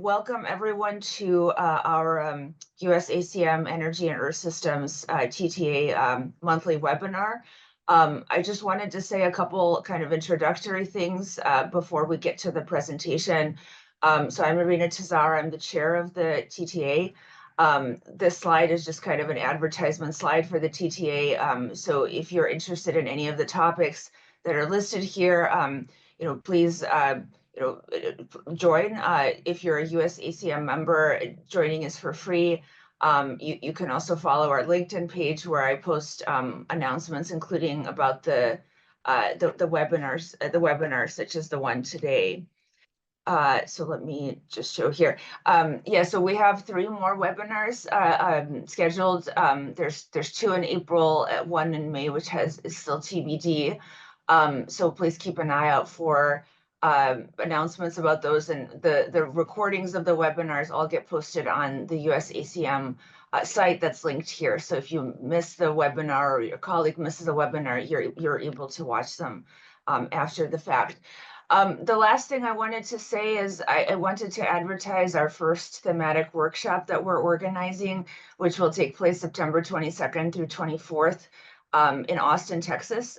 Welcome everyone to our USACM Energy and Earth Systems TTA monthly webinar. I just wanted to say a couple kind of introductory things before we get to the presentation. So I'm Irina Tazara, I'm the chair of the TTA. This slide is just kind of an advertisement slide for the TTA. So if you're interested in any of the topics that are listed here, please join. If you're a USACM member, joining is for free. You can also follow our LinkedIn page where I post announcements, including about the webinars such as the one today. So let me just show here. So we have 3 more webinars scheduled. There's 2 in April, 1 in May, which is still TBD. So please keep an eye out for announcements about those, and the recordings of the webinars all get posted on the USACM site that's linked here. So if you miss the webinar or your colleague misses a webinar, you're able to watch them after the fact. The last thing I wanted to say is I wanted to advertise our first thematic workshop that we're organizing, which will take place September 22nd through 24th in Austin, Texas.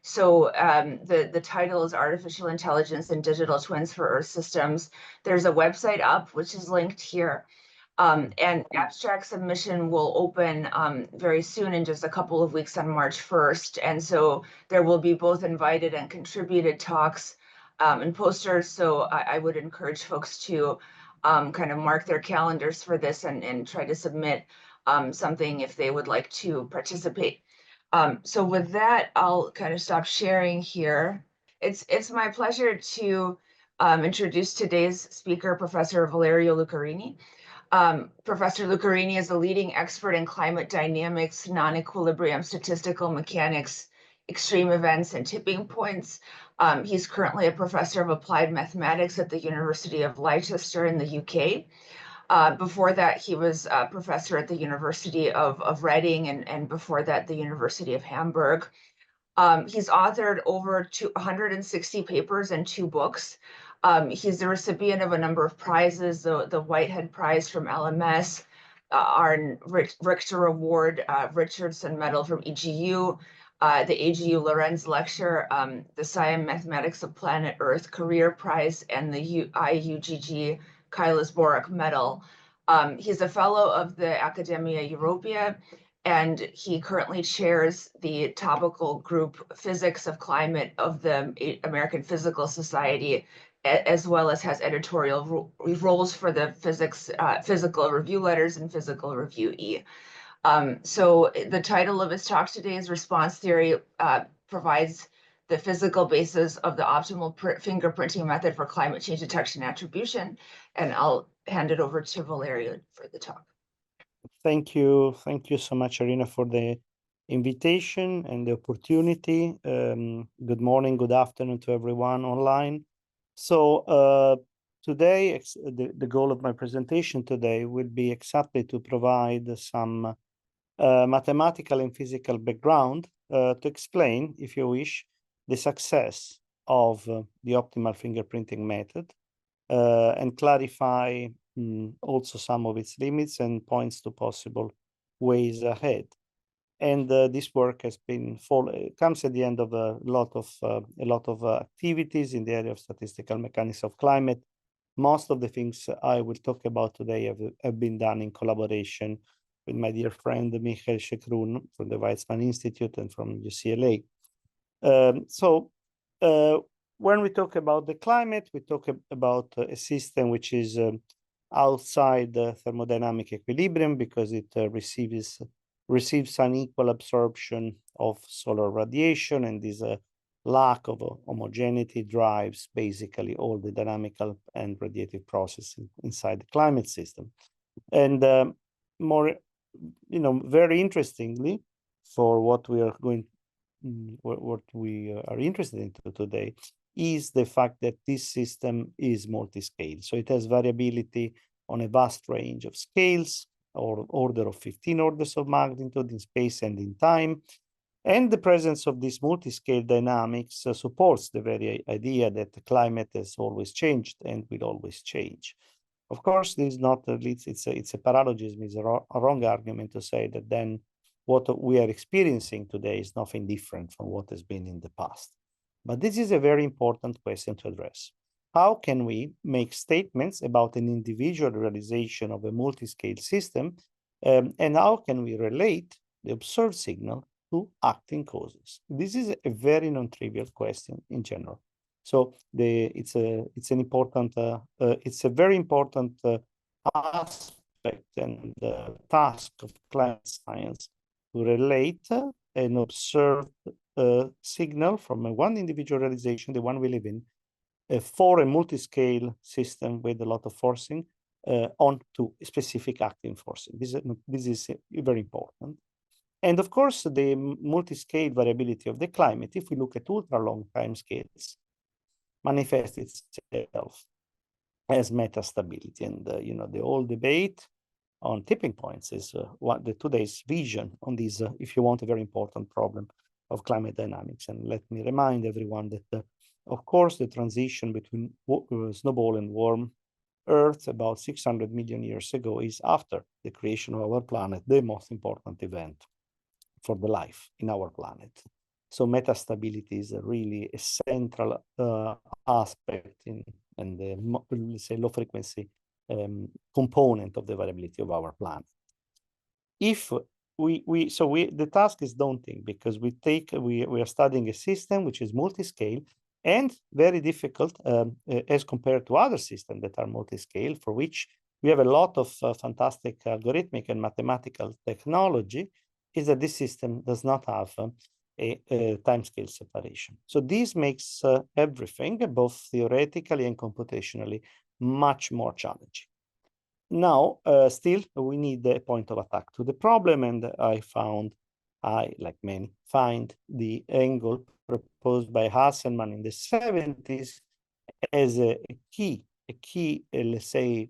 The title is Artificial Intelligence and Digital Twins for Earth Systems. There's a website up, which is linked here. And abstract submission will open very soon, in just a couple of weeks, on March 1st. And so there will be both invited and contributed talks and posters. So I would encourage folks to kind of mark their calendars for this and try to submit something if they would like to participate. So with that, I'll kind of stop sharing here. It's my pleasure to introduce today's speaker, Professor Valerio Lucarini. Professor Lucarini is a leading expert in climate dynamics, non-equilibrium statistical mechanics, extreme events, and tipping points. He's currently a professor of applied mathematics at the University of Leicester in the UK. Before that, he was a professor at the University of Reading, and before that, the University of Hamburg. He's authored over 160 papers and 2 books. He's the recipient of a number of prizes, the Whitehead Prize from LMS, our Richter Award, Richardson Medal from EGU, the AGU Lorenz Lecture, the SCIEM Mathematics of Planet Earth Career Prize, and the IUGG Kailas Borak Medal. He's a fellow of the Academia Europea, and he currently chairs the topical group Physics of Climate of the American Physical Society, as well as has editorial roles for the Physical Review Letters and Physical Review E. So the title of his talk today is Response Theory Provides the Physical Basis of the Optimal Fingerprinting Method for Climate Change Detection Attribution. And I'll hand it over to Valerio for the talk. Thank you so much, Irina, for the invitation and the opportunity. Good morning, good afternoon to everyone online. So today, the goal of my presentation today will be exactly to provide some mathematical and physical background to explain, if you wish, the success of the optimal fingerprinting method and clarify also some of its limits and points to possible ways ahead. And this work has been comes at the end of a lot of activities in the area of statistical mechanics of climate. Most of the things I will talk about today have been done in collaboration with my dear friend Michael Shekrun from the Weizmann Institute and from UCLA. When we talk about the climate, we talk about a system which is outside the thermodynamic equilibrium because it receives unequal absorption of solar radiation, and this lack of homogeneity drives basically all the dynamical and radiative processes inside the climate system. And very interestingly, for what we are interested in today, is the fact that this system is multi-scale. So it has variability on a vast range of scales, or order of 15 orders of magnitude in space and in time. And the presence of this multi-scale dynamics supports the very idea that the climate has always changed and will always change. Of course, this is not it's a paralogism, it's a wrong argument to say that then what we are experiencing today is nothing different from what has been in the past. But this is a very important question to address. How can we make statements about an individual realization of a multi-scale system, and how can we relate the observed signal to acting causes? This is a very non-trivial question in general. So it's a very important aspect and task of climate science to relate an observed signal from one individual realization, the one we live in, for a multi-scale system with a lot of forcing onto specific acting forcing. This is very important. And of course, the multi-scale variability of the climate, if we look at ultra-long time scales, manifests itself as metastability. And the whole debate on tipping points is what today's vision on this, if you want, a very important problem of climate dynamics. And let me remind everyone that, of course, the transition between snowball and warm Earth about 600 million years ago is, after the creation of our planet, the most important event for the life in our planet. So metastability is really a central aspect in the, let's say, low frequency component of the variability of our planet. If the task is daunting, because we are studying a system which is multi-scale and very difficult as compared to other systems that are multi-scale, for which we have a lot of fantastic algorithmic and mathematical technology, is that this system does not have a timescale separation. So this makes everything, both theoretically and computationally, much more challenging. Now, still, we need a point of attack to the problem, and I, like many, find the angle proposed by Hasselmann in the 70s as a key, let's say,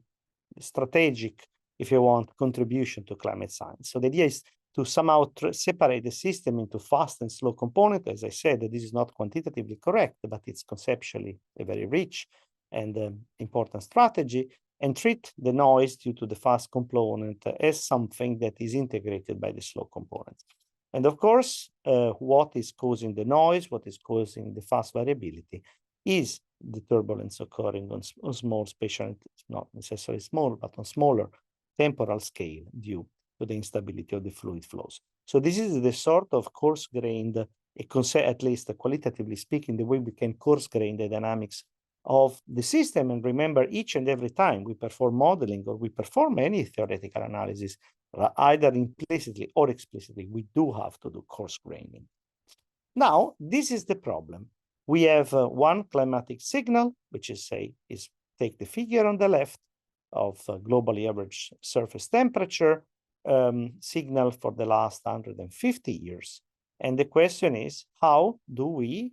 strategic, if you want, contribution to climate science. So the idea is to somehow separate the system into fast and slow component. As I said, this is not quantitatively correct, but it's conceptually a very rich and important strategy, and treat the noise due to the fast component as something that is integrated by the slow component. And of course, what is causing the noise, what is causing the fast variability, is the turbulence occurring on small spatial, not necessarily small, but on smaller temporal scale due to the instability of the fluid flows. So this is the sort of coarse-grained, at least qualitatively speaking, the way we can coarse-grain the dynamics of the system. And remember, each and every time we perform modeling or we perform any theoretical analysis, either implicitly or explicitly, we do have to do coarse-graining. Now, this is the problem. We have one climatic signal, which is, take the figure on the left of globally average surface temperature signal for the last 150 years. And the question is, how do we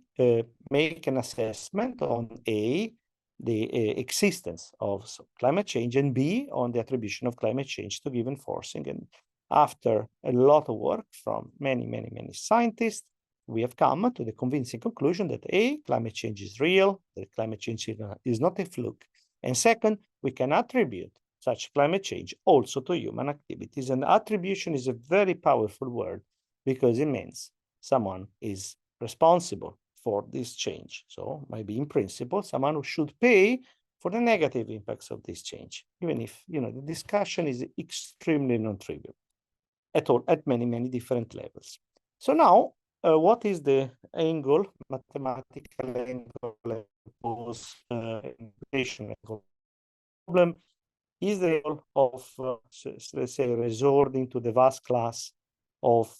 make an assessment on A, the existence of climate change, and B, on the attribution of climate change to given forcing? And after a lot of work from many scientists, we have come to the convincing conclusion that A, climate change is real, that climate change is not a fluke. And second, we can attribute such climate change also to human activities. And attribution is a very powerful word, because it means someone is responsible for this change. So maybe in principle, someone who should pay for the negative impacts of this change, even if, the discussion is extremely non-trivial at many different levels. So now, what is the angle, mathematical angle, problem is the role of, let's say, resorting to the vast class of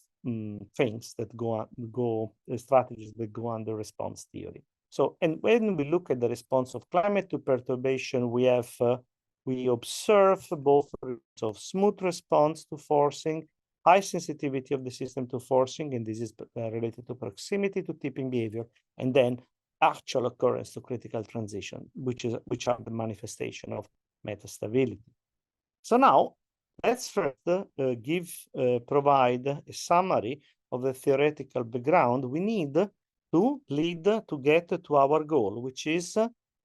things that strategies that go under response theory. So, and when we look at the response of climate to perturbation, we observe both of smooth response to forcing, high sensitivity of the system to forcing, and this is related to proximity to tipping behavior, and then actual occurrence to critical transition, which are the manifestation of metastability. So now, let's first provide a summary of the theoretical background we need to get to our goal, which is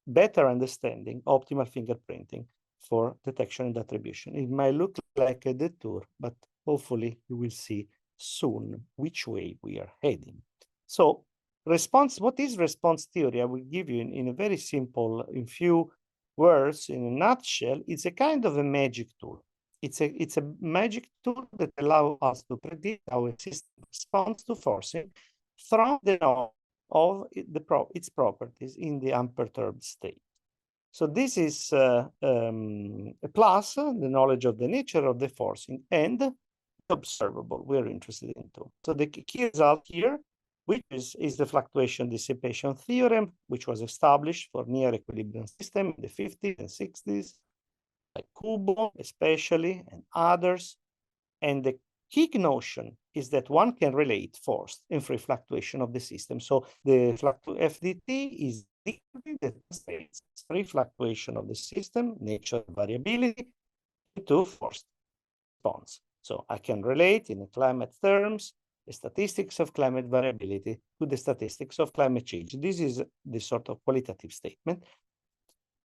better understanding optimal fingerprinting for detection and attribution. It might look like a detour, but hopefully you will see soon which way we are heading. So what is response theory? I will give you in a very simple, in few words, in a nutshell. It's a kind of a magic tool. It's a magic tool that allows us to predict how a system responds to forcing from the knowledge of its properties in the unperturbed state. So this is a plus, the knowledge of the nature of the forcing, and the observable we're interested in too. So the key result here, which is the fluctuation dissipation theorem, which was established for near equilibrium system in the 50s and 60s, like Kubo especially, and others. And the key notion is that one can relate forced and free fluctuation of the system. So the FDT is the that states free fluctuation of the system, nature variability, to forced response. So I can relate in climate terms the statistics of climate variability to the statistics of climate change. This is the sort of qualitative statement.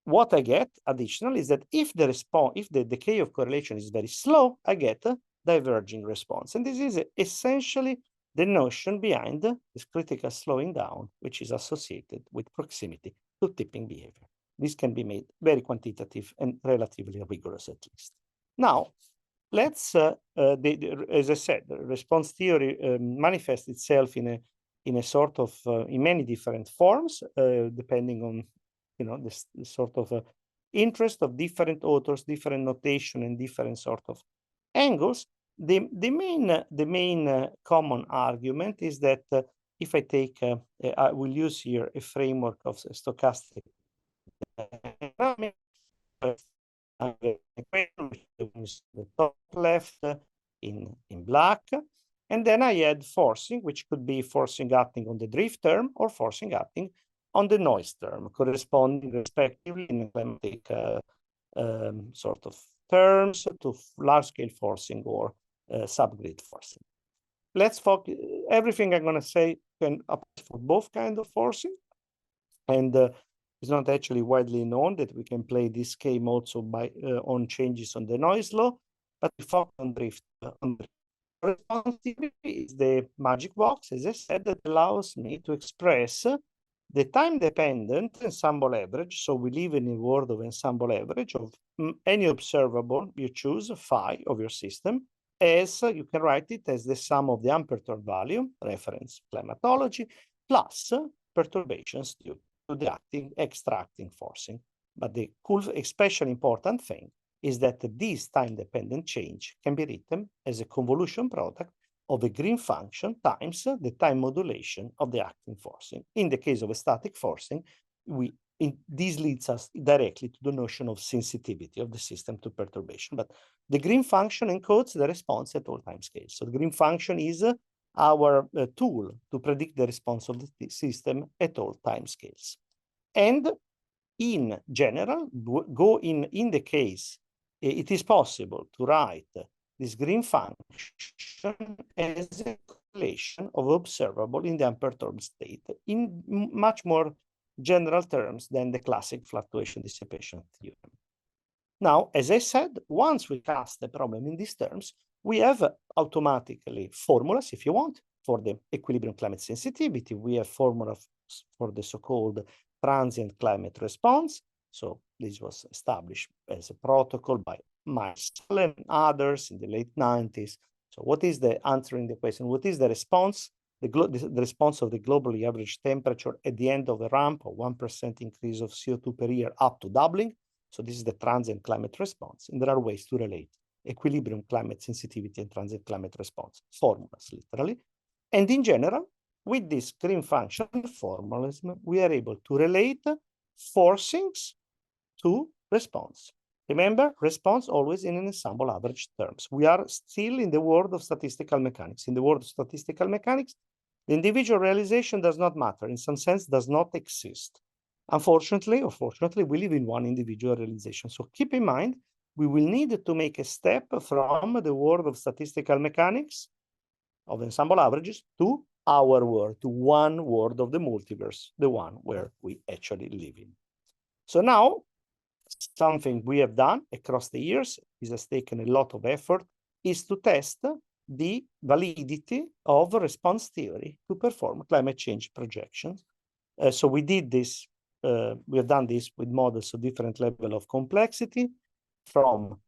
What I get additional is that if the decay of correlation is very slow, I get a diverging response. And this is essentially the notion behind this critical slowing down, which is associated with proximity to tipping behavior. This can be made very quantitative and relatively rigorous at least. Now, let's, as I said, the response theory manifests itself in a sort of, in many different forms, depending on, the sort of interest of different authors, different notation, and different sort of angles. The main common argument is that if I take, I will use here a framework of stochastic dynamics, the top left in black, and then I add forcing, which could be forcing acting on the drift term or forcing acting on the noise term, corresponding respectively in climatic sort of terms to large-scale forcing or subgrid forcing. Let's focus. Everything I'm going to say can apply for both kinds of forcing, and it's not actually widely known that we can play this game also by on changes on the noise law, but we focus on drift. Response theory is the magic box, as I said, that allows me to express the time-dependent ensemble average. So we live in a world of ensemble average of any observable you choose, phi of your system, as you can write it as the sum of the unperturbed value, reference climatology, plus perturbations due to the extracting forcing. But the cool, especially important thing is that this time-dependent change can be written as a convolution product of a green function times the time modulation of the acting forcing. In the case of a static forcing, this leads us directly to the notion of sensitivity of the system to perturbation. But the green function encodes the response at all time scales. So the green function is our tool to predict the response of the system at all time scales. And in general, in the case, it is possible to write this green function as a correlation of observable in the unperturbed state in much more general terms than the classic fluctuation dissipation theorem. Now, as I said, once we cast the problem in these terms, we have automatically formulas, if you want, for the equilibrium climate sensitivity. We have formulas for the so-called transient climate response. So this was established as a protocol by Miles and others in the late 90s. So what is answering the question, what is the response? The response of the globally average temperature at the end of a ramp of 1% increase of CO2 per year up to doubling. So this is the transient climate response. And there are ways to relate equilibrium climate sensitivity and transient climate response, formulas literally. And in general, with this green function formalism, we are able to relate forcings to response. Remember, response always in an ensemble average terms. We are still in the world of statistical mechanics. In the world of statistical mechanics, the individual realization does not matter, in some sense does not exist. Unfortunately or fortunately, we live in one individual realization. So keep in mind, we will need to make a step from the world of statistical mechanics, of ensemble averages, to our world, to one world of the multiverse, the one where we actually live in. So now, something we have done across the years, it has taken a lot of effort, is to test the validity of response theory to perform climate change projections. So we did this, we have done this with models of different level of complexity, from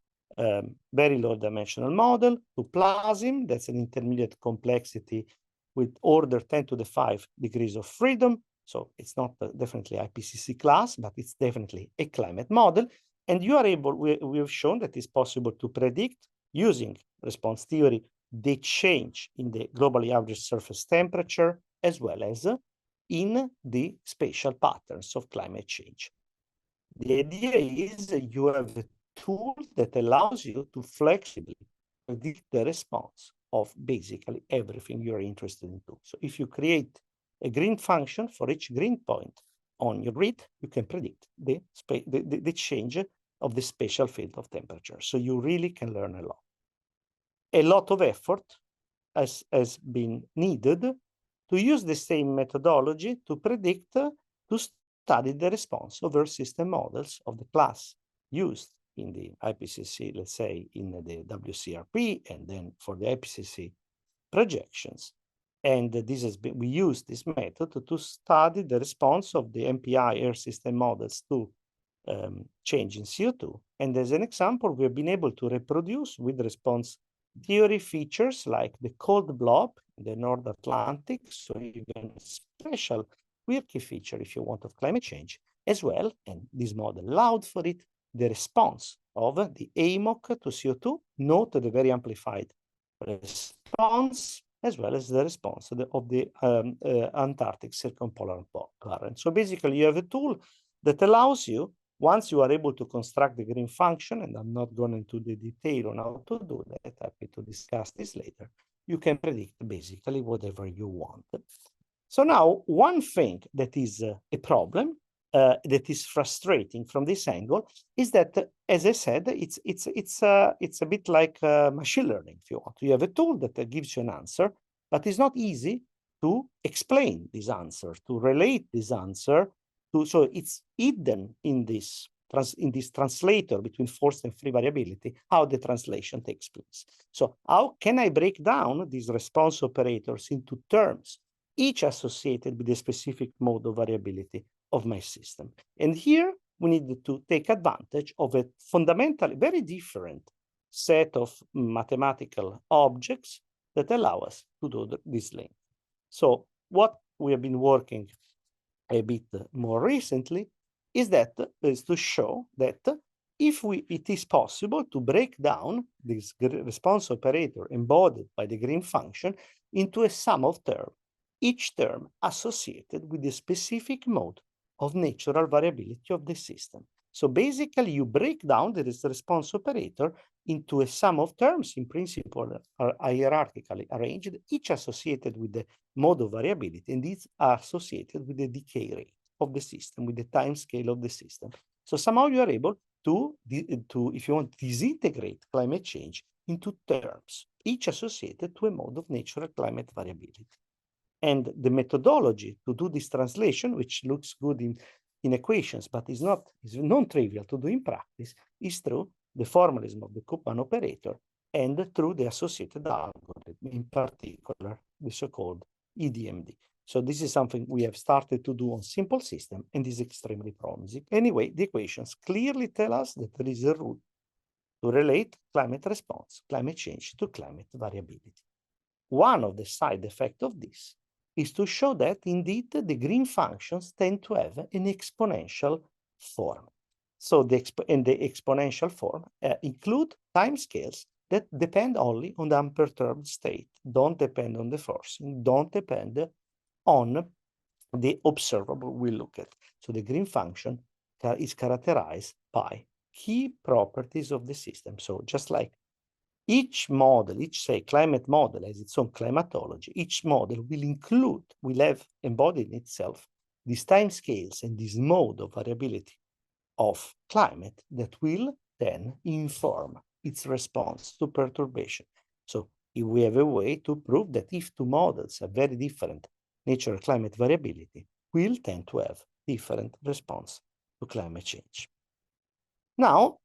very low dimensional model to PLASM, that's an intermediate complexity with order 10 to the 5 degrees of freedom. So it's not definitely IPCC class, but it's definitely a climate model. And you are able, we have shown that it's possible to predict using response theory the change in the globally average surface temperature, as well as in the spatial patterns of climate change. The idea is you have a tool that allows you to flexibly predict the response of basically everything you're interested in. So if you create a green function for each green point on your grid, you can predict the change of the spatial field of temperature. So you really can learn a lot. A lot of effort has been needed to use the same methodology to predict, to study the response of Earth system models of the class used in the IPCC, let's say in the WCRP, and then for the IPCC projections. And this has been, we use this method to study the response of the MPI Earth system models to change in CO2. And as an example, we have been able to reproduce with response theory features like the cold blob in the North Atlantic, so even special quirky feature, if you want, of climate change as well. And this model allowed for it, the response of the AMOC to CO2, note the very amplified response, as well as the response of the Antarctic circumpolar current. So basically, you have a tool that allows you, once you are able to construct the green function, and I'm not going into the detail on how to do that, happy to discuss this later, you can predict basically whatever you want. So now, one thing that is a problem, that is frustrating from this angle, is that, as I said, it's a bit like machine learning, if you want. You have a tool that gives you an answer, but it's not easy to explain this answer, to relate this answer. So it's hidden in this translator between forced and free variability, how the translation takes place. So how can I break down these response operators into terms, each associated with a specific mode of variability of my system? And here we need to take advantage of a fundamentally very different set of mathematical objects that allow us to do this link. So what we have been working a bit more recently is to show that if it is possible to break down this response operator embodied by the green function into a sum of terms, each term associated with a specific mode of natural variability of the system. So basically, you break down this response operator into a sum of terms, in principle, are hierarchically arranged, each associated with the mode of variability, and these are associated with the decay rate of the system, with the time scale of the system. So somehow you are able to, if you want, disintegrate climate change into terms, each associated to a mode of natural climate variability. And the methodology to do this translation, which looks good in equations, but is non-trivial to do in practice, is through the formalism of the Koopman operator and through the associated algorithm, in particular, the so-called EDMD. So this is something we have started to do on simple system and is extremely promising. Anyway, the equations clearly tell us that there is a rule to relate climate response, climate change to climate variability. One of the side effects of this is to show that indeed the green functions tend to have an exponential form. So the exponential form include timescales that depend only on the unperturbed state, don't depend on the forcing, don't depend on the observable we look at. So the green function is characterized by key properties of the system. So just like each model, each, say, climate model has its own climatology, each model will have embodied in itself these time scales and this mode of variability of climate that will then inform its response to perturbation. So we have a way to prove that if two models have very different natural climate variability, will tend to have different response to climate change. Now,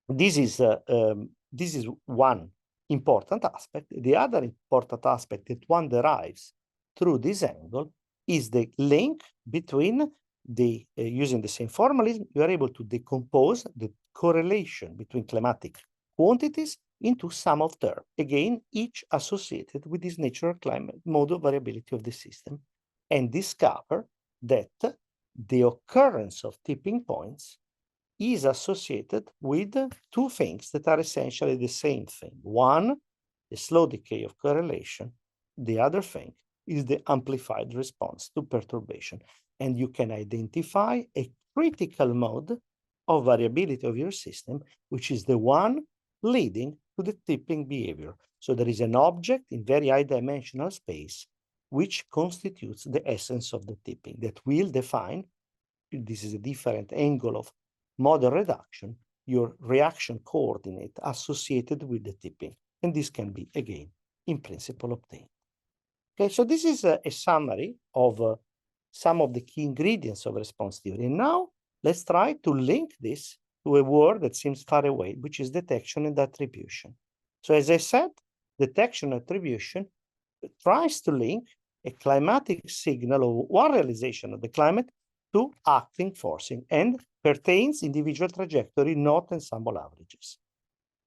this is one important aspect. The other important aspect that one derives through this angle is the link between the, using the same formalism, you are able to decompose the correlation between climatic quantities into sum of terms, again, each associated with this natural climate mode of variability of the system, and discover that the occurrence of tipping points is associated with two things that are essentially the same thing. One, the slow decay of correlation. The other thing is the amplified response to perturbation. And you can identify a critical mode of variability of your system, which is the one leading to the tipping behavior. So there is an object in very high dimensional space which constitutes the essence of the tipping that will define, this is a different angle of model reduction, your reaction coordinate associated with the tipping. And this can be, again, in principle obtained. Okay, so this is a summary of some of the key ingredients of response theory. And now let's try to link this to a word that seems far away, which is detection and attribution. So as I said, detection and attribution tries to link a climatic signal or one realization of the climate to acting forcing and pertains individual trajectory, not ensemble averages.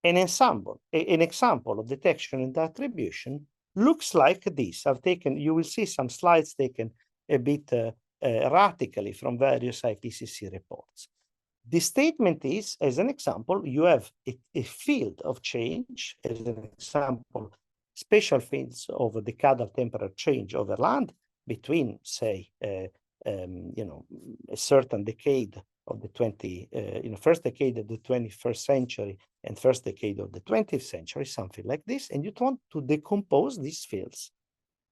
An example of detection and attribution looks like this. I've taken, you will see some slides taken a bit erratically from various IPCC reports. The statement is, as an example, you have a field of change, as an example, spatial fields of a decadal temperature change over land between, say, you know, a certain decade of the first decade of the 21st century and first decade of the 20th century, something like this, and you want to decompose these fields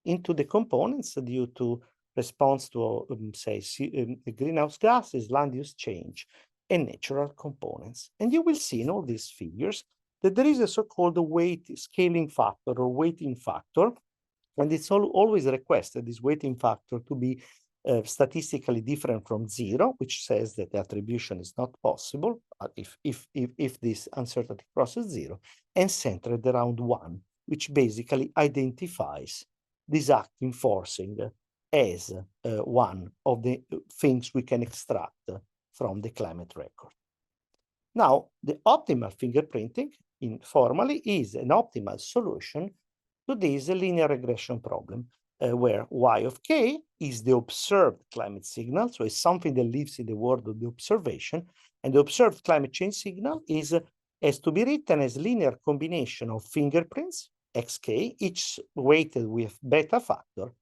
into the components due to response to, say, greenhouse gases, land use change, and natural components. And you will see in all these figures that there is a so-called weight scaling factor or weighting factor, and it's always requested, this weighting factor, to be statistically different from 0, which says that the attribution is not possible if this uncertainty crosses 0, and centered around 1, which basically identifies this acting forcing as one of the things we can extract from the climate record. Now, the optimal fingerprinting informally is an optimal solution to this linear regression problem, where y of k is the observed climate signal, so it's something that lives in the world of the observation, and the observed climate change signal has to be written as linear combination of fingerprints, xk, each weighted with beta factor,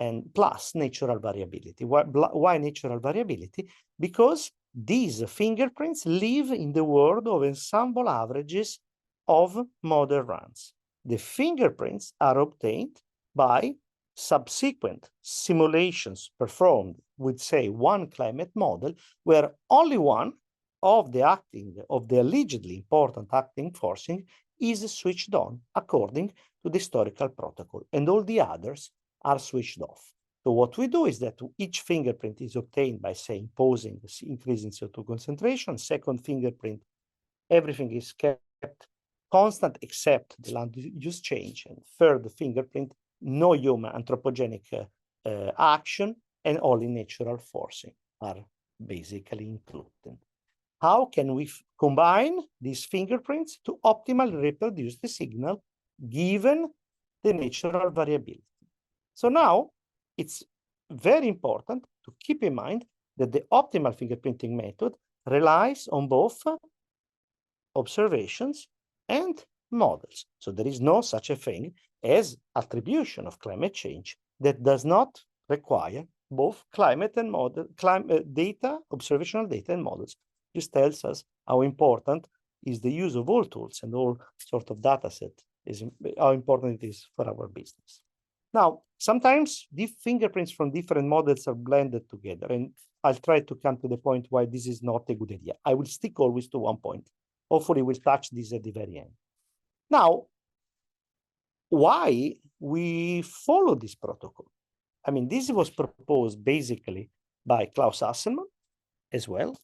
and plus natural variability. Why natural variability? Because these fingerprints live in the world of ensemble averages of model runs. The fingerprints are obtained by subsequent simulations performed with, say, one climate model, where only one of the allegedly important acting forcing is switched on according to the historical protocol, and all the others are switched off. So what we do is that each fingerprint is obtained by, say, imposing the increase in CO2 concentration. Second fingerprint, everything is kept constant except the land use change. And third fingerprint, no human anthropogenic action, and only natural forcing are basically included. How can we combine these fingerprints to optimally reproduce the signal given the natural variability? So now it's very important to keep in mind that the optimal fingerprinting method relies on both observations and models. So there is no such a thing as attribution of climate change that does not require both climate and model, data, observational data and models. This tells us how important is the use of all tools and all sort of data set, how important it is for our business. Now, sometimes the fingerprints from different models are blended together, and I'll try to come to the point why this is not a good idea. I will stick always to one point. Hopefully we'll touch this at the very end. Now, why we follow this protocol? I mean, this was proposed basically by Klaus Hasselmann as well.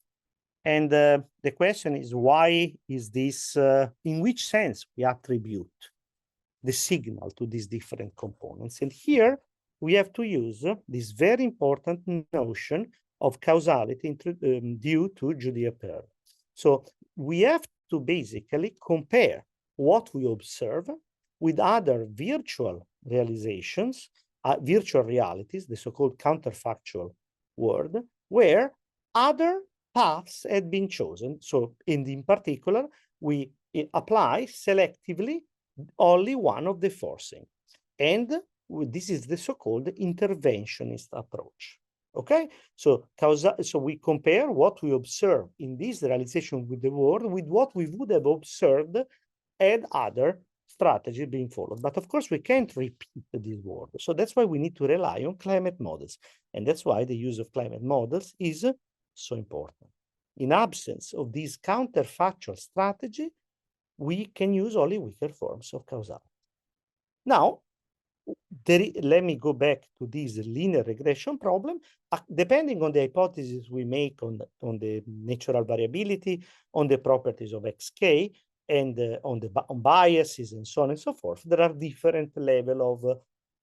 And the question is, why is this, in which sense we attribute the signal to these different components? And here we have to use this very important notion of causality due to Julia-Perl. So we have to basically compare what we observe with other virtual realizations, virtual realities, the so-called counterfactual world, where other paths had been chosen. So in particular, we apply selectively only one of the forcing. And this is the so-called interventionist approach. Okay, so we compare what we observe in this realization with the world with what we would have observed had other strategy being followed. But of course, we can't repeat this world. So that's why we need to rely on climate models. And that's why the use of climate models is so important. In absence of this counterfactual strategy, we can use only weaker forms of causality. Now, let me go back to this linear regression problem. Depending on the hypothesis we make on the natural variability, on the properties of xk, and on biases and so on and so forth, there are different levels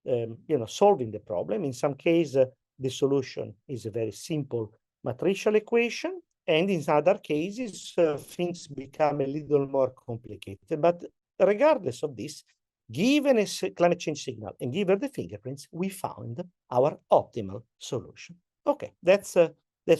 of solving the problem. In some cases, the solution is a very simple matricial equation, and in other cases, things become a little more complicated. But regardless of this, given a climate change signal and given the fingerprints, we found our optimal solution. Okay, that's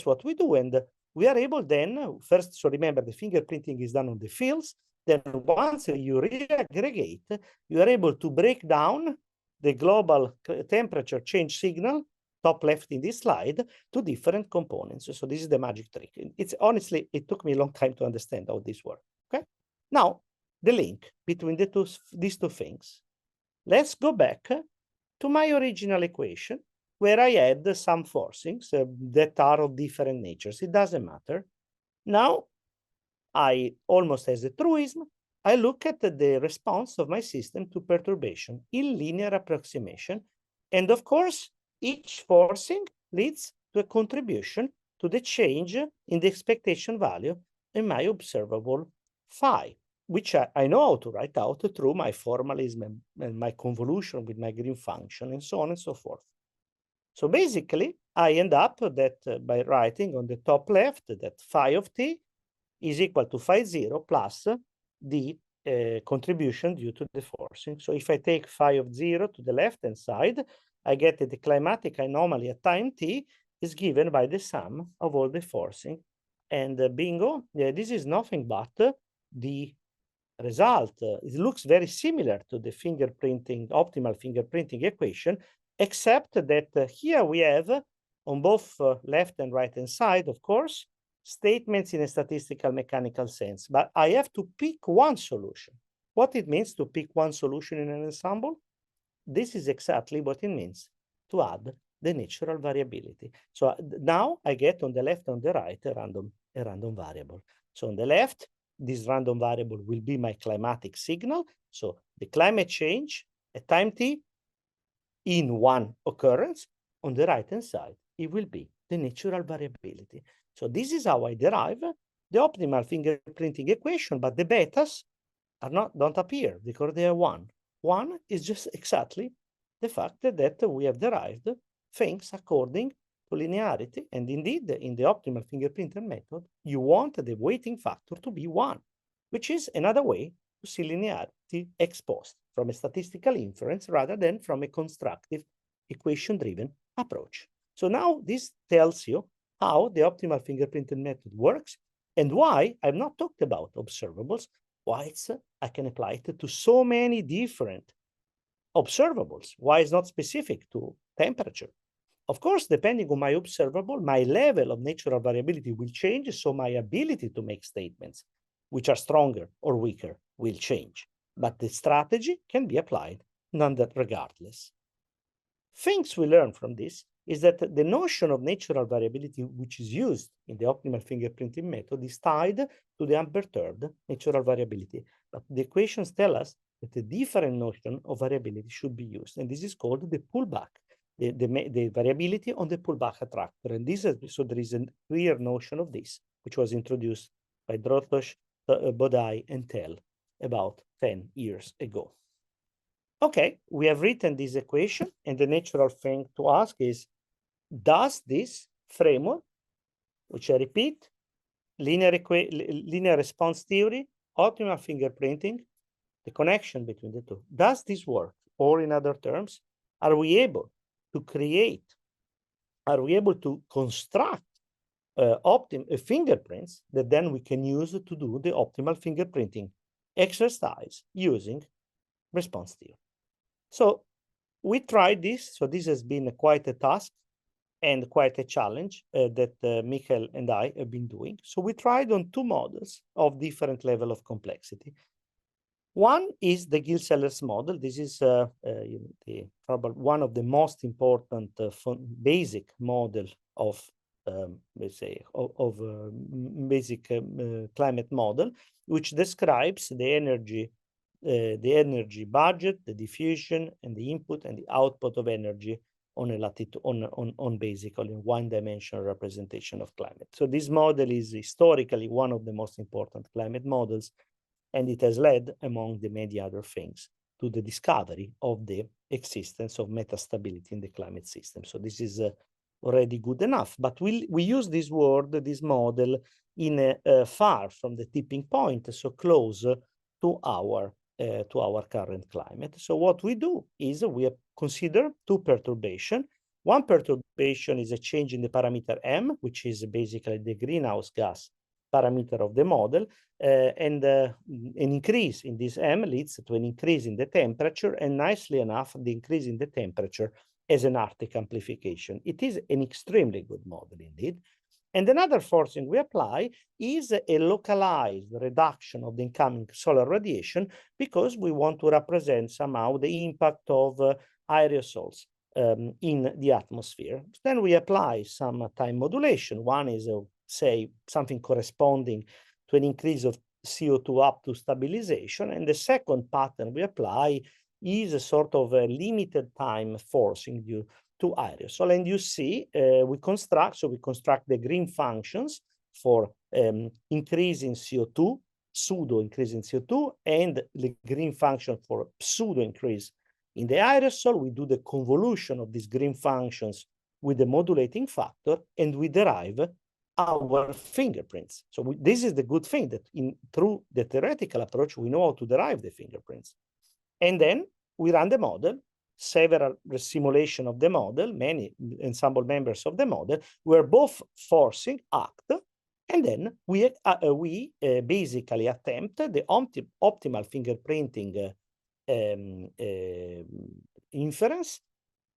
what we do. And we are able then, first, so remember the fingerprinting is done on the fields. Then once you reaggregate, you are able to break down the global temperature change signal, top left in this slide, to different components. So this is the magic trick. It's honestly, it took me a long time to understand how this works. Okay, now the link between these two things. Let's go back to my original equation where I had some forcings that are of different natures. It doesn't matter. Now, I almost as a truism, I look at the response of my system to perturbation in linear approximation. And of course, each forcing leads to a contribution to the change in the expectation value in my observable phi, which I know how to write out through my formalism and my convolution with my green function and so on and so forth. So basically, I end up that by writing on the top left that phi of t is equal to phi 0 plus the contribution due to the forcing. So if I take phi of 0 to the left-hand side, I get that the climatic anomaly at time t is given by the sum of all the forcing. And bingo, this is nothing but the result. It looks very similar to the optimal fingerprinting equation, except that here we have on both left and right-hand side, of course, statements in a statistical mechanical sense, but I have to pick one solution. What it means to pick one solution in an ensemble? This is exactly what it means to add the natural variability. So now I get on the left and on the right a random variable. So on the left, this random variable will be my climatic signal. So the climate change at time t in one occurrence. On the right-hand side, it will be the natural variability. So this is how I derive the optimal fingerprinting equation, but the betas don't appear because they are one. One is just exactly the fact that we have derived things according to linearity. And indeed, in the optimal fingerprinting method, you want the weighting factor to be 1, which is another way to see linearity exposed from a statistical inference rather than from a constructive equation-driven approach. So now this tells you how the optimal fingerprinting method works and why I've not talked about observables, why I can apply it to so many different observables, why it's not specific to temperature. Of course, depending on my observable, my level of natural variability will change, so my ability to make statements, which are stronger or weaker, will change. But the strategy can be applied regardless. Things we learn from this is that the notion of natural variability, which is used in the optimal fingerprinting method, is tied to the unperturbed natural variability. But the equations tell us that a different notion of variability should be used, and this is called the pullback, the variability on the pullback attractor. And so there is a clear notion of this which was introduced by Drotosh, Bodai, and Tell about 10 years ago. Okay, we have written this equation, and the natural thing to ask is, does this framework, which I repeat, linear response theory, optimal fingerprinting, the connection between the two, does this work? Or in other terms, are we able to create, are we able to construct fingerprints that then we can use to do the optimal fingerprinting exercise using response theory? So we tried this. So this has been quite a task and quite a challenge that Michael and I have been doing. So we tried on two models of different level of complexity. One is the Gill-Sellers model. This is probably one of the most important basic model of let's say of basic climate model, which describes the energy budget, the diffusion, and the input and the output of energy on a latitude on basically one-dimensional representation of climate. So this model is historically one of the most important climate models, and it has led, among the many other things, to the discovery of the existence of metastability in the climate system. So this is already good enough, but we use this word, this model, in far from the tipping point, so close to our current climate. So what we do is we consider two perturbations. One perturbation is a change in the parameter m, which is basically the greenhouse gas parameter of the model, and an increase in this m leads to an increase in the temperature, and nicely enough, the increase in the temperature as an Arctic amplification. It is an extremely good model indeed. And another forcing we apply is a localized reduction of the incoming solar radiation, because we want to represent somehow the impact of aerosols in the atmosphere. Then we apply some time modulation. One is, say, something corresponding to an increase of CO2 up to stabilization. And the second pattern we apply is a sort of a limited time forcing due to aerosol. And you see, we construct the green functions for increase in CO2, pseudo increase in CO2, and the green function for pseudo increase in the aerosol. We do the convolution of these green functions with the modulating factor, and we derive our fingerprints. So this is the good thing, that through the theoretical approach, we know how to derive the fingerprints. And then we run the model, several simulation of the model, many ensemble members of the model, where both forcing act, and then we basically attempt the optimal fingerprinting inference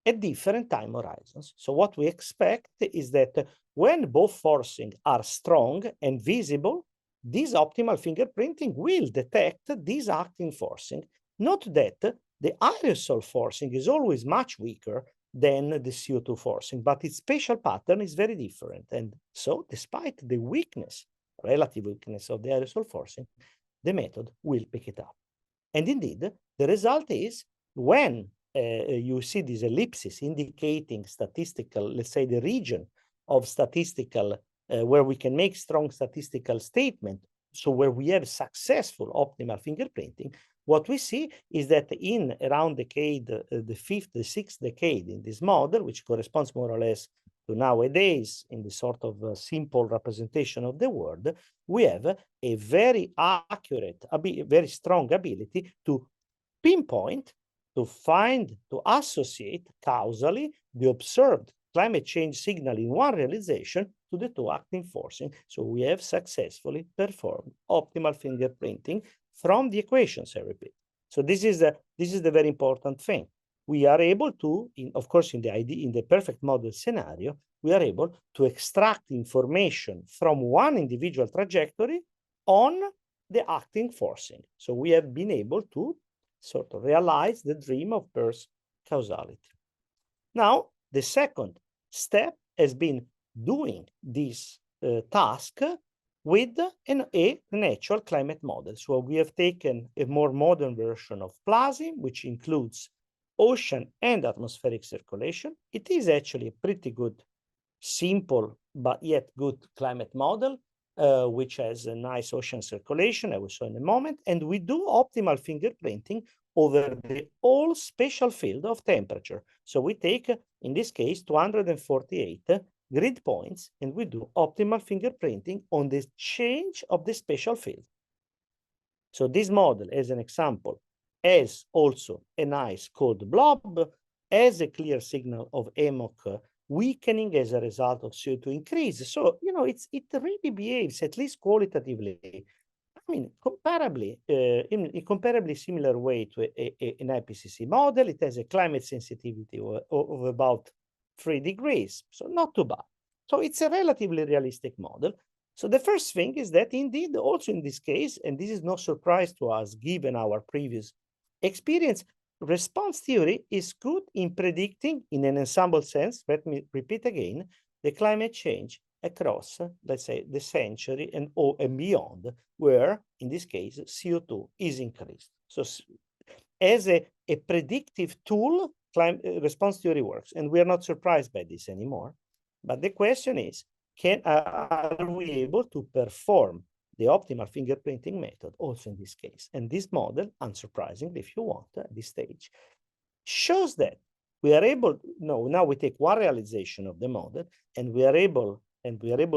at different time horizons. So what we expect is that when both forcing are strong and visible, this optimal fingerprinting will detect this acting forcing. Note that the aerosol forcing is always much weaker than the CO2 forcing, but its spatial pattern is very different. And so despite the weakness, relative weakness of the aerosol forcing, the method will pick it up. And indeed, the result is when you see these ellipses indicating statistical, let's say the region of statistical, where we can make strong statistical statement, so where we have successful optimal fingerprinting, what we see is that in around decade, the fifth, the sixth decade in this model, which corresponds more or less to nowadays in the sort of simple representation of the world, we have a very accurate, very strong ability to pinpoint, to find, to associate causally the observed climate change signal in one realization to the two acting forcing. So we have successfully performed optimal fingerprinting from the equations, I repeat. So this is the very important thing. We are able to, of course, in the perfect model scenario, we are able to extract information from one individual trajectory on the acting forcing. So we have been able to sort of realize the dream of Peirce causality. Now, the second step has been doing this task with a natural climate model. So we have taken a more modern version of PLASM, which includes ocean and atmospheric circulation. It is actually a pretty good, simple, but yet good climate model. which has a nice ocean circulation, I will show in a moment, and we do optimal fingerprinting over the whole spatial field of temperature. So we take, in this case, 248 grid points, and we do optimal fingerprinting on the change of the spatial field. So this model, as an example, has also a nice cold blob, has a clear signal of AMOC weakening as a result of CO2 increase. So, you know, it really behaves, at least qualitatively, I mean, comparably, in a comparably similar way to an IPCC model. It has a climate sensitivity of about 3 degrees, so not too bad. So it's a relatively realistic model. So the first thing is that indeed, also in this case, and this is no surprise to us given our previous experience, response theory is good in predicting, in an ensemble sense, let me repeat again, the climate change across, let's say, the century and beyond, where, in this case, CO2 is increased. So as a predictive tool, response theory works, and we are not surprised by this anymore. But the question is, are we able to perform the optimal fingerprinting method also in this case? And this model, unsurprisingly, if you want, at this stage, shows that we are able, now we take one realization of the model, and we are able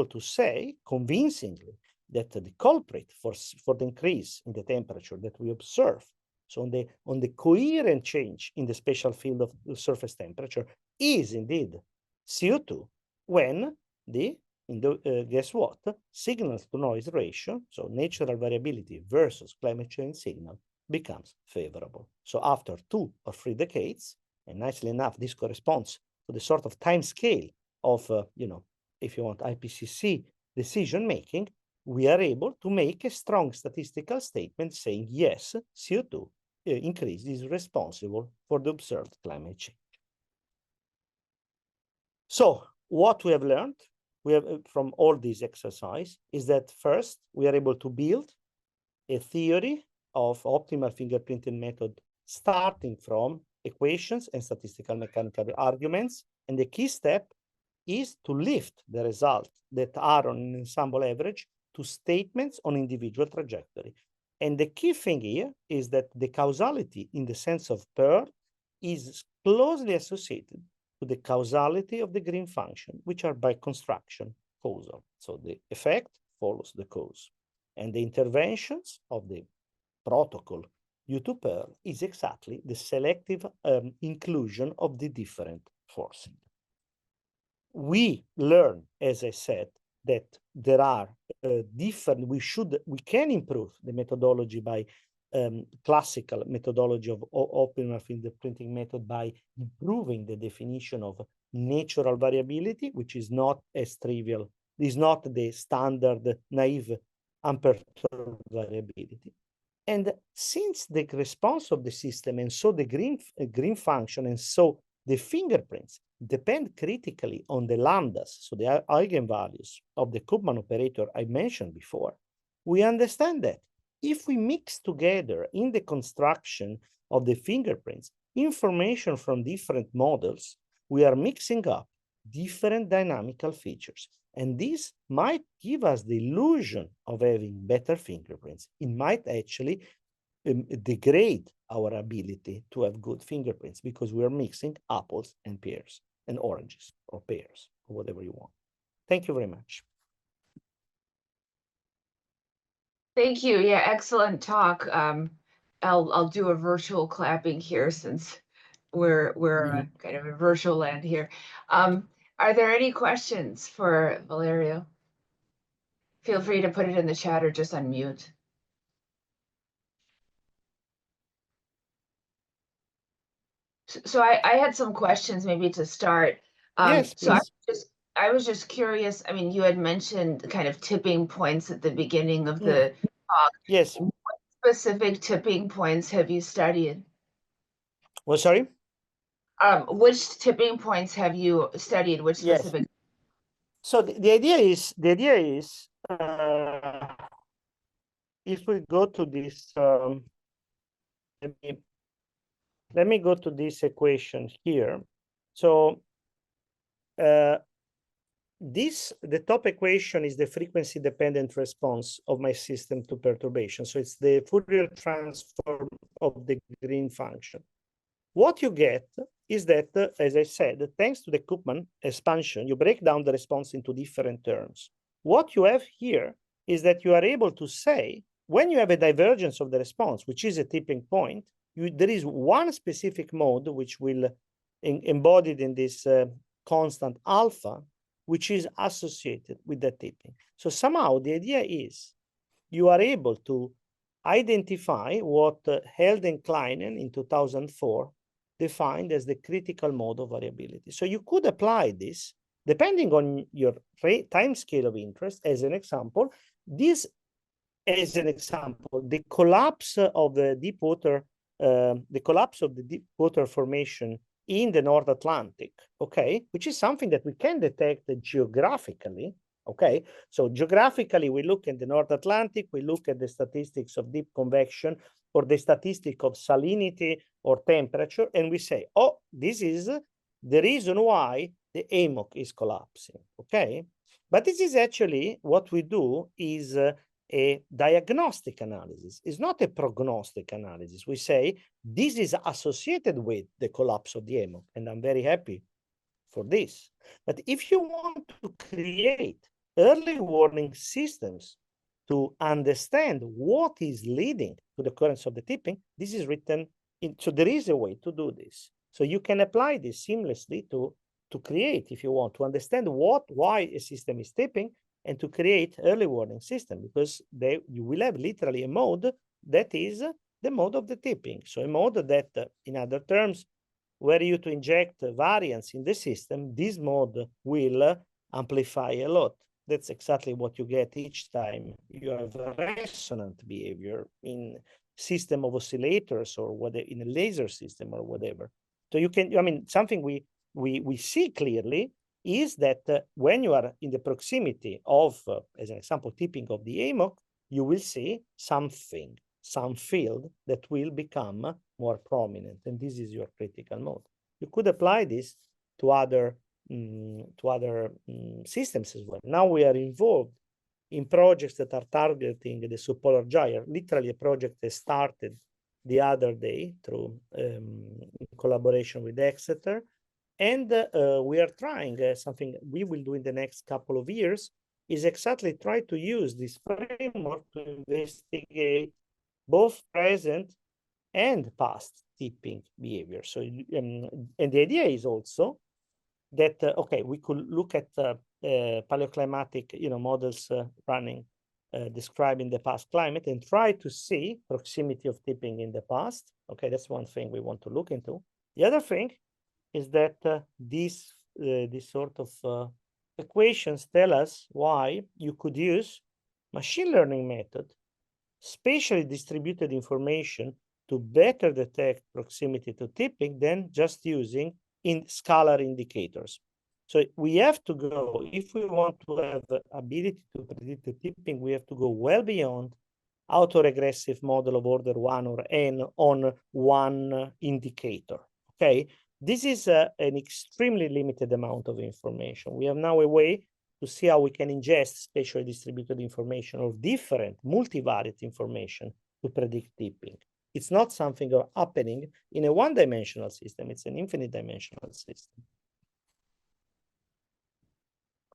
to say convincingly that the culprit for the increase in the temperature that we observe, so on the coherent change in the spatial field of the surface temperature, is indeed CO2, when guess what? Signals to noise ratio, so natural variability versus climate change signal, becomes favorable. So after 2 or 3 decades, and nicely enough, this corresponds to the sort of time scale of, if you want, IPCC decision making, we are able to make a strong statistical statement saying, yes, CO2 increase is responsible for the observed climate change. So what we have learned from all these exercise is that first, we are able to build a theory of optimal fingerprinting method starting from equations and statistical mechanical arguments. And the key step is to lift the results that are on an ensemble average to statements on individual trajectory. And the key thing here is that the causality in the sense of Pearl is closely associated to the causality of the green function, which are by construction causal. So the effect follows the cause. And the interventions of the protocol due to Pearl is exactly the selective inclusion of the different forcing. We learn, as I said, that there are we can improve the methodology by classical methodology of optimal fingerprinting method by improving the definition of natural variability, which is not as trivial, is not the standard naive unperturbed variability. And since the response of the system, and so the green function, and so the fingerprints depend critically on the lambdas, so the eigenvalues of the Koopman operator I mentioned before, we understand that if we mix together in the construction of the fingerprints information from different models, we are mixing up different dynamical features. And this might give us the illusion of having better fingerprints. It might actually degrade our ability to have good fingerprints because we are mixing apples and pears and oranges or pears or whatever you want. Thank you very much. Thank you. Yeah, excellent talk. I'll do a virtual clapping here since we're kind of a virtual land here. Are there any questions for Valerio? Feel free to put it in the chat or just unmute. So I had some questions maybe to start. Yes, please. So I was just curious. I mean, you had mentioned kind of tipping points at the beginning of the talk. Yes. What specific tipping points have you studied? Well, sorry? Which tipping points have you studied? Which specific? Yes. So the idea is if we go to this, let me go to this equation here. So the top equation is the frequency dependent response of my system to perturbation. So it's the Fourier transform of the green function. What you get is that, as I said, thanks to the Koopman expansion, you break down the response into different terms. What you have here is that you are able to say, when you have a divergence of the response, which is a tipping point, there is one specific mode which will embodied in this constant alpha, which is associated with the tipping. So somehow the idea is you are able to identify what Helden Kleinen in 2004 defined as the critical mode of variability. So you could apply this depending on your time scale of interest. As an example, the collapse of the deep water, formation in the North Atlantic, okay, which is something that we can detect geographically, okay? So geographically, we look at the North Atlantic, we look at the statistics of deep convection or the statistic of salinity or temperature, and we say, oh, this is the reason why the AMOC is collapsing, okay? But this is actually what we do is a diagnostic analysis. It's not a prognostic analysis. We say this is associated with the collapse of the AMOC, and I'm very happy for this. But if you want to create early warning systems to understand what is leading to the occurrence of the tipping, this is written in, so there is a way to do this. So you can apply this seamlessly to create, if you want, to understand why a system is tipping, and to create early warning system, because you will have literally a mode that is the mode of the tipping. So a mode that, in other terms, were you to inject variance in the system, this mode will amplify a lot. That's exactly what you get each time you have a resonant behavior in system of oscillators or whether in a laser system or whatever. So you can, I mean, something we see clearly is that when you are in the proximity of, as an example, tipping of the AMOC, you will see something, some field that will become more prominent, and this is your critical mode. You could apply this to other systems as well. Now we are involved in projects that are targeting the subpolar gyre. Literally, a project that started the other day through in collaboration with Exeter. And we are trying something we will do in the next couple of years is exactly try to use this framework to investigate both present and past tipping behavior. So, and the idea is also that, okay, we could look at paleoclimatic, models running, describing the past climate and try to see proximity of tipping in the past. Okay, that's one thing we want to look into. The other thing is that these sort of equations tell us why you could use machine learning method, spatially distributed information to better detect proximity to tipping than just using scalar indicators. So we have to go, if we want to have the ability to predict the tipping, we have to go well beyond autoregressive model of order 1 or n on one indicator, okay? This is an extremely limited amount of information. We have now a way to see how we can ingest spatially distributed information or different multivariate information to predict tipping. It's not something happening in a one-dimensional system. It's an infinite dimensional system.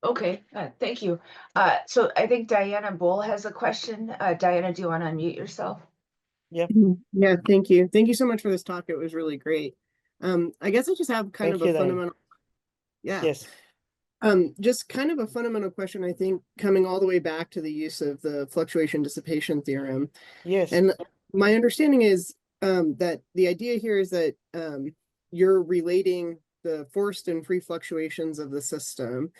Okay, thank you. So I think Diana Bull has a question. Diana, do you want to unmute yourself? Yeah. Yeah, thank you. Thank you so much for this talk. It was really great. I guess I just have kind of a fundamental, yes. Just kind of a fundamental question, I think, coming all the way back to the use of the fluctuation dissipation theorem. Yes. And my understanding is that the idea here is that you're relating the forced and free fluctuations of the system.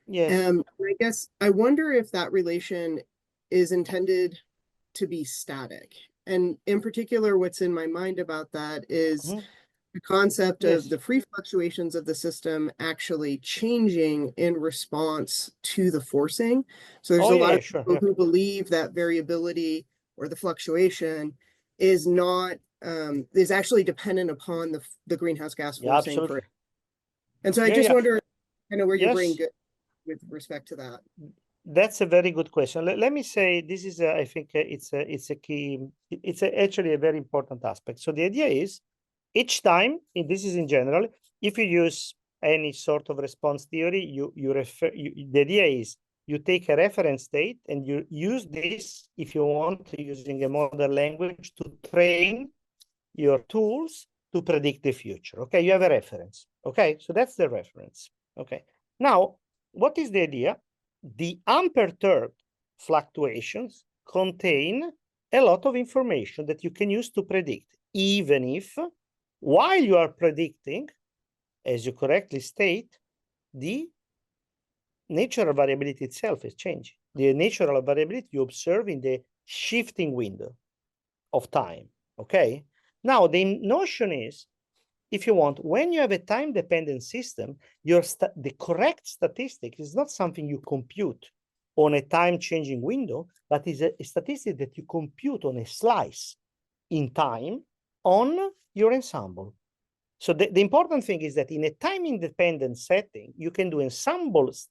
Yes. I guess I wonder if that relation is intended to be static. And in particular, what's in my mind about that is the concept of the free fluctuations of the system actually changing in response to the forcing. So there's a lot of people who believe that variability or the fluctuation is not is actually dependent upon the greenhouse gas forcing. Absolutely. And so I just wonder kind of where your brain goes. with respect to that? That's a very good question. Let me say, this is, I think it's a key, actually a very important aspect. So the idea is, each time, and this is in general, if you use any sort of response theory, the idea is you take a reference state and you use this, if you want, using a modern language, to train your tools to predict the future. Okay, you have a reference. Okay, so that's the reference. Okay, now what is the idea? The unperturbed fluctuations contain a lot of information that you can use to predict, even if while you are predicting, as you correctly state, the natural variability itself is changing. The natural variability you observe in the shifting window of time. Okay, now the notion is, if you want, when you have a time-dependent system, the correct statistic is not something you compute on a time-changing window, but is a statistic that you compute on a slice in time on your ensemble. So the important thing is that in a time-independent setting, you can do ensembles.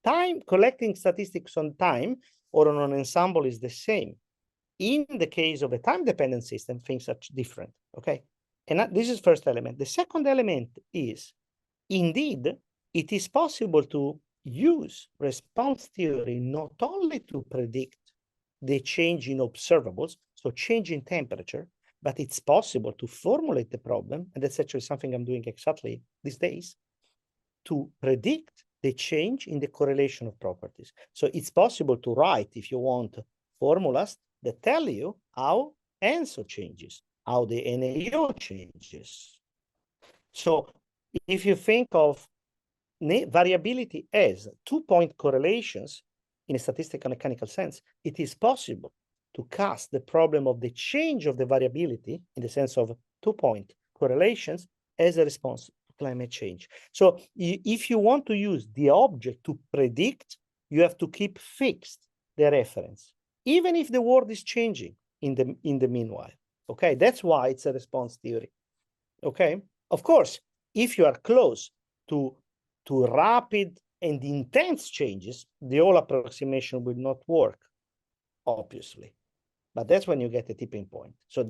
Time collecting statistics on time or on an ensemble is the same. In the case of a time-dependent system, things are different. Okay. And this is first element. The second element is, indeed, it is possible to use response theory not only to predict the change in observables, so change in temperature, but it's possible to formulate the problem, and that's actually something I'm doing exactly these days, to predict the change in the correlation of properties. So it's possible to write, if you want, formulas that tell you how ENSO changes, how the NAO changes. So if you think of variability as two-point correlations in a statistical mechanical sense, it is possible to cast the problem of the change of the variability in the sense of two-point correlations as a response to climate change. So if you want to use the object to predict, you have to keep fixed the reference, even if the world is changing in the meanwhile. Okay, that's why it's a response theory. Okay, of course, if you are close to rapid and intense changes, the whole approximation will not work, obviously. But that's when you get a tipping point. So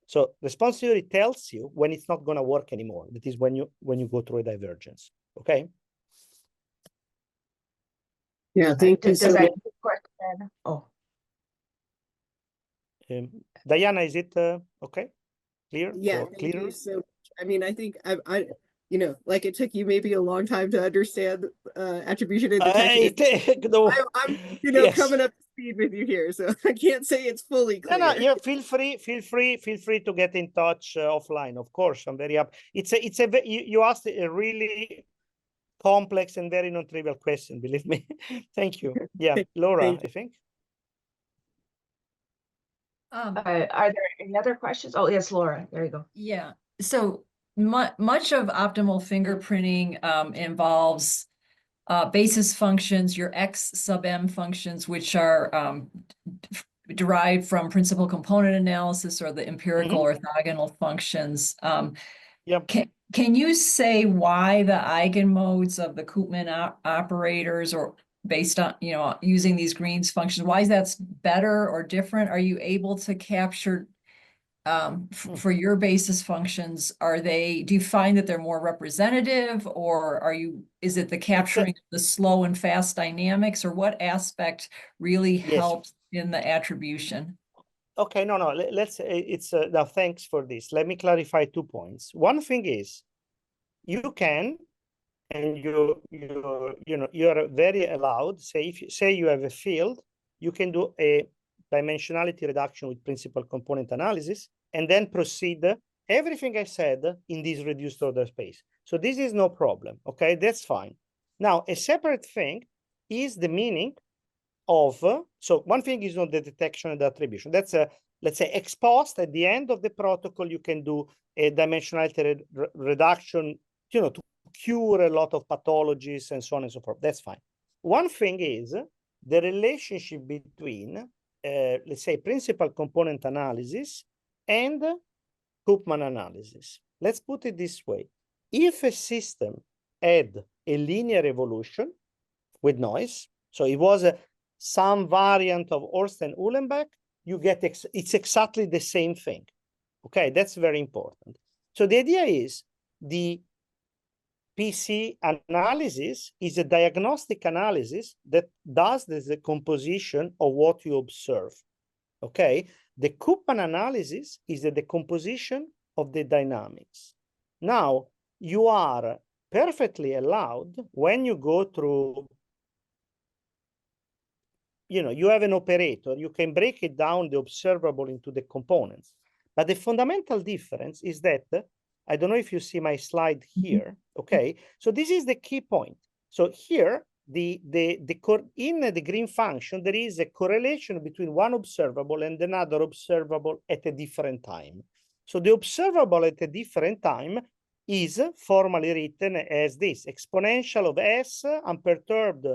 so response theory tells you when it's not going to work anymore. That is when you go through a divergence. Okay. Yeah, thank you so much. Oh. Diana, is it okay? Clear? Yeah, thank you so much. I mean, I think I like it took you maybe a long time to understand attribution and detection. I'm yes. coming up to speed with you here, so I can't say it's fully clear. No, yeah, feel free to get in touch offline. Of course, I'm very happy. You asked a really complex and very non-trivial question, believe me. Thank you. Yeah, Laura, I think. Are there any other questions? Oh, yes, Laura, there you go. Yeah, so much of optimal fingerprinting involves basis functions, your X sub M functions, which are derived from principal component analysis or the empirical orthogonal functions. Can you say why the eigenmodes of the Koopman operators, or based on, using these Green's functions, why is that better or different? Are you able to capture for your basis functions, do you find that they're more representative, or is it the capturing the slow and fast dynamics, or what aspect really helps in the attribution? Okay, no, now thanks for this. Let me clarify 2 points. One thing is, you can, and you're very allowed, say you have a field, you can do a dimensionality reduction with principal component analysis, and then proceed everything I said in this reduced order space. So this is no problem, okay? That's fine. Now, a separate thing is the meaning of, so one thing is on the detection and the attribution. That's let's say ex post at the end of the protocol, you can do a dimensionality reduction, to cure a lot of pathologies and so on and so forth. That's fine. One thing is the relationship between, let's say, principal component analysis and Koopman analysis. Let's put it this way. If a system had a linear evolution with noise. So it was some variant of Horst and Uhlenbeck. You get it's exactly the same thing. Okay, that's very important. So the idea is the PC analysis is a diagnostic analysis that does the composition of what you observe. Okay, the Koopman analysis is the decomposition of the dynamics. Now, you are perfectly allowed when you go through, you have an operator, you can break it down, the observable, into the components. But the fundamental difference is that, I don't know if you see my slide here, okay? So this is the key point. So here, in the green function, there is a correlation between one observable and another observable at a different time. So the observable at a different time is formally written as this: exponential of S unperturbed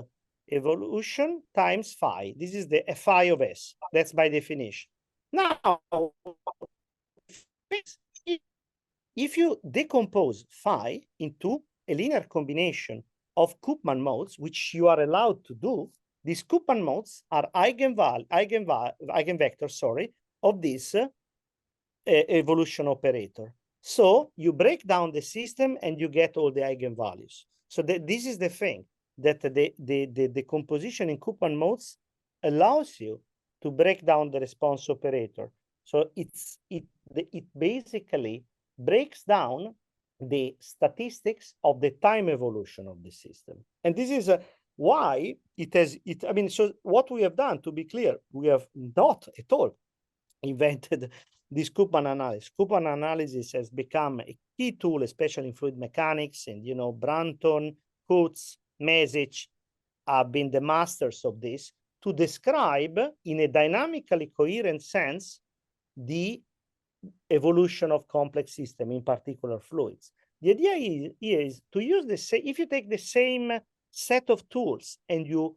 evolution times phi. This is the phi of S. That's by definition. Now, if you decompose phi into a linear combination of Koopman modes, which you are allowed to do, these Koopman modes are eigenvectors, of this evolution operator. So you break down the system and you get all the eigenvalues. So this is the thing, that the composition in Koopman modes allows you to break down the response operator. So it basically breaks down the statistics of the time evolution of the system. And this is why so what we have done, to be clear, we have not at all invented this Koopman analysis. Koopman analysis has become a key tool, especially in fluid mechanics, and Branton, Kutz, Mesic have been the masters of this, to describe in a dynamically coherent sense the evolution of complex systems, in particular fluids. The idea is to use the same, if you take the same set of tools and you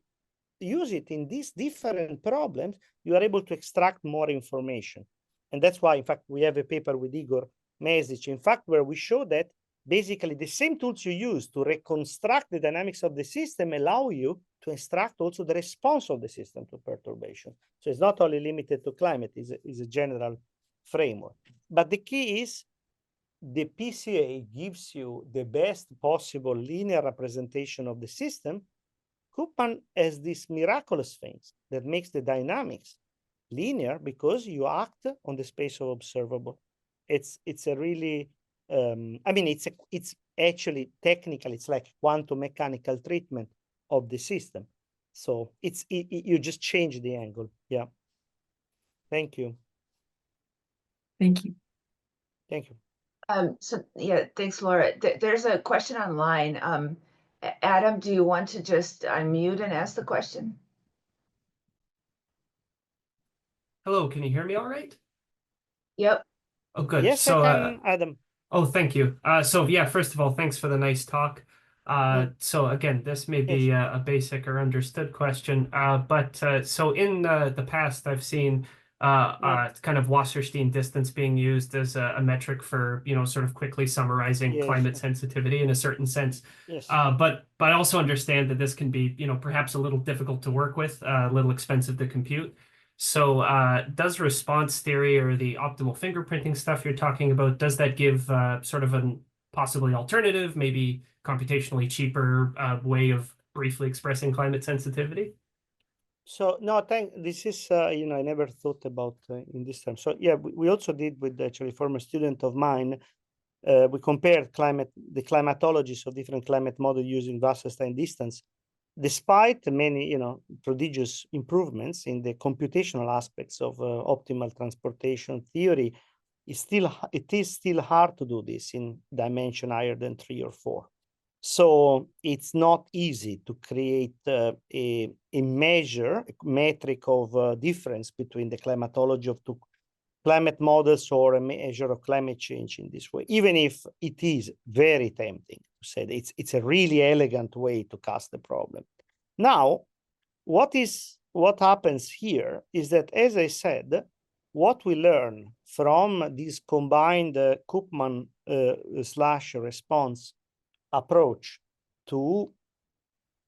use it in these different problems, you are able to extract more information. And that's why, in fact, we have a paper with Igor Mesic, in fact, where we show that basically the same tools you use to reconstruct the dynamics of the system allow you to extract also the response of the system to perturbation. So it's not only limited to climate, it's a general framework. But the key is the PCA gives you the best possible linear representation of the system. Koopman has these miraculous things that makes the dynamics linear because you act on the space of observable. It's a really, it's actually technical. It's like quantum mechanical treatment of the system. So you just change the angle. Yeah. Thank you. Thank you. Thank you. So yeah, thanks, Laura. There's a question online. Adam, do you want to just unmute and ask the question? Hello, can you hear me all right? Yep. Oh, good. Yes, So, I can, Adam. oh, thank you. So yeah, first of all, thanks for the nice talk. So again, this may be a basic or understood question, but so in the past, I've seen kind of Wasserstein distance being used as a metric for, sort of quickly summarizing climate sensitivity in a certain sense. Yes. But I also understand that this can be, perhaps a little difficult to work with, a little expensive to compute. So does response theory, or the optimal fingerprinting stuff you're talking about, does that give sort of a possibly alternative, maybe computationally cheaper way of briefly expressing climate sensitivity? So no, this is, I never thought about in this term. So yeah, we also did with actually former student of mine. We compared the climatologies of different climate models using Wasserstein distance. Despite many, prodigious improvements in the computational aspects of optimal transportation theory, it is still hard to do this in dimension higher than 3 or 4. So it's not easy to create a metric of difference between the climatology of two climate models or a measure of climate change in this way, even if it is very tempting to say that it's a really elegant way to cast the problem. Now, what happens here is that, as I said, what we learn from this combined Koopman / response approach to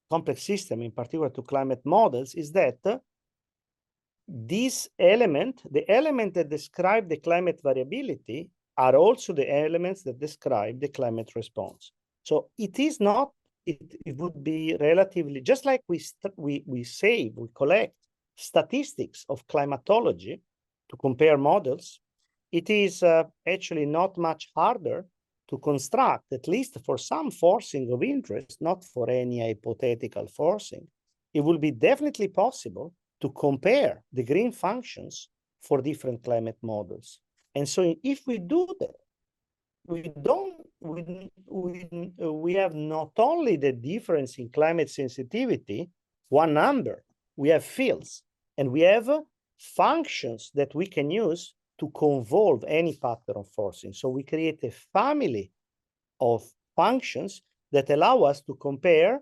complex system, in particular to climate models, is that this element, the element that describe the climate variability, are also the elements that describe the climate response. So it is not, it would be relatively, just like we collect statistics of climatology to compare models, it is actually not much harder to construct, at least for some forcing of interest, not for any hypothetical forcing. It will be definitely possible to compare the green functions for different climate models. And so if we do that, we have not only the difference in climate sensitivity, one number, we have fields, and we have functions that we can use to convolve any pattern of forcing. So we create a family of functions that allow us to compare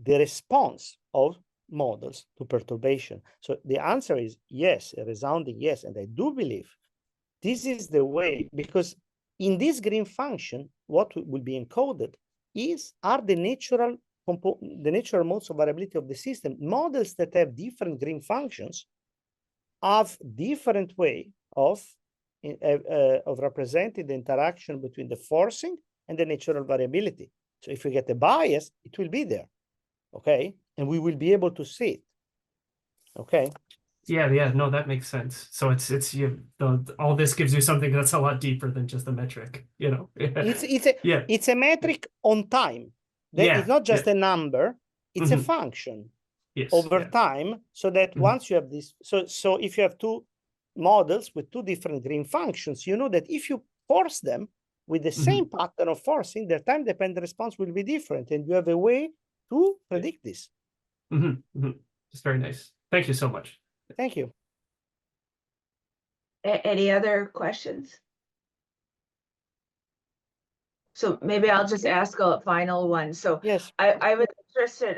the response of models to perturbation. So the answer is yes, a resounding yes. And I do believe this is the way, because in this green function, what will be encoded are the natural modes of variability of the system. Models that have different green functions have different way of representing the interaction between the forcing and the natural variability. So if we get a bias, it will be there, okay? And we will be able to see it, okay? Yeah, no, that makes sense. So all this gives you something that's a lot deeper than just a metric, you know. It's a metric on time. It's not just a number, it's a function over time, so that once you have this, so if you have two models with two different green functions, you know that if you force them with the same pattern of forcing, their time-dependent response will be different, and you have a way to predict this. It's very nice. Thank you so much. Thank you. Any other questions? So maybe I'll just ask a final one. So yes, I was interested,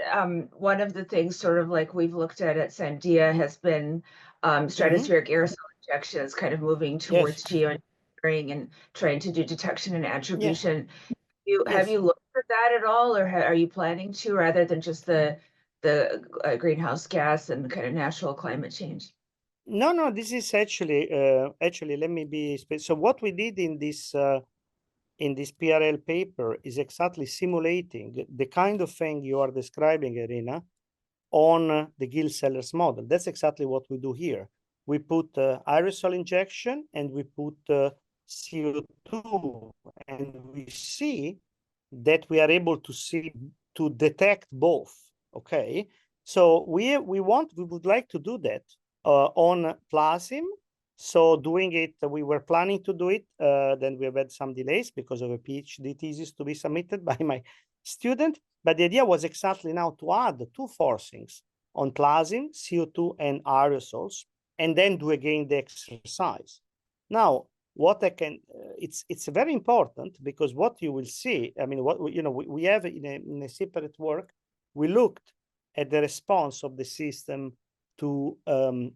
one of the things sort of like we've looked at Sandia has been stratospheric aerosol injections, kind of moving towards geoengineering and trying to do detection and attribution. Have you looked at that at all, or are you planning to, rather than just the greenhouse gas and kind of natural climate change? No, this is actually let me be specific. So what we did in this PRL paper is exactly simulating the kind of thing you are describing, Irina, on the Gill-Sellers model. That's exactly what we do here. We put aerosol injection and we put CO2, and we see that we are able to detect both. Okay, so we would like to do that on plasm. So doing it, we were planning to do it, then we have had some delays because of a PhD thesis to be submitted by my student. But the idea was exactly now to add two forcings on plasm, CO2 and aerosols, and then do again the exercise. Now, what I can, it's very important, because what you will see, I mean, what we have in a separate work, we looked at the response of the system to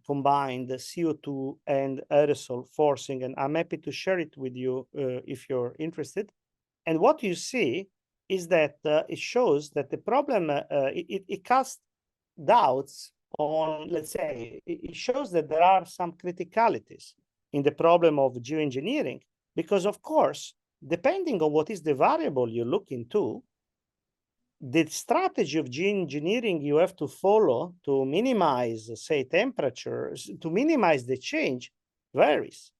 combine the CO2 and aerosol forcing, and I'm happy to share it with you if you're interested. And what you see is that it shows that the problem, it casts doubts on, let's say, it shows that there are some criticalities in the problem of geoengineering, because of course, depending on what is the variable you look into, the strategy of geoengineering you have to follow to minimize, say, temperatures, to minimize the change varies.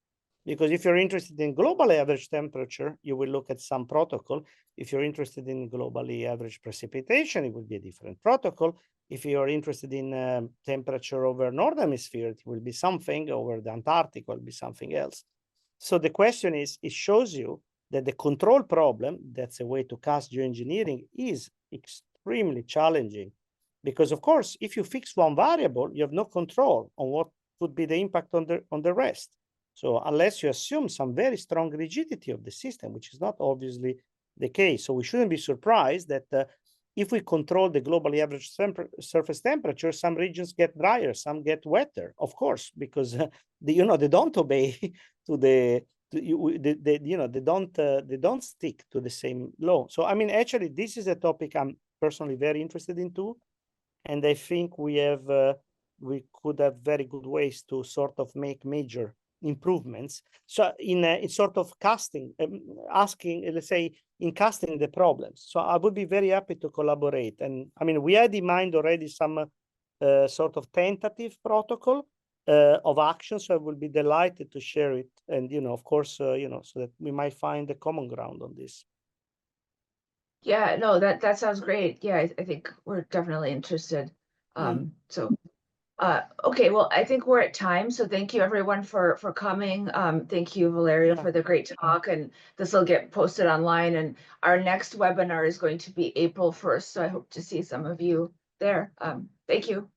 Because if you're interested in global average temperature, you will look at some protocol. If you're interested in globally average precipitation, it will be a different protocol. If you're interested in temperature over Northern Hemisphere, it will be something. Over the Antarctic, it will be something else. So the question is, it shows you that the control problem, that's a way to cast geoengineering, is extremely challenging. Because of course, if you fix one variable, you have no control on what would be the impact on the rest. So unless you assume some very strong rigidity of the system, which is not obviously the case. So we shouldn't be surprised that if we control the globally average surface temperature, some regions get drier, some get wetter, of course, because they don't obey to the they don't stick to the same law. So I mean, actually, this is a topic I'm personally very interested in too, and I think we could have very good ways to sort of make major improvements. So in sort of casting, asking, let's say, in casting the problems. So I would be very happy to collaborate. And I mean, we had in mind already some sort of tentative protocol of action. So I will be delighted to share it. And, of course, so that we might find a common ground on this. Yeah, no, that sounds great. Yeah, I think we're definitely interested. So okay, well, I think we're at time. So thank you everyone for coming. Thank you, Valerio, for the great talk, and this will get posted online. And our next webinar is going to be April 1st. So I hope to see some of you there. Thank you.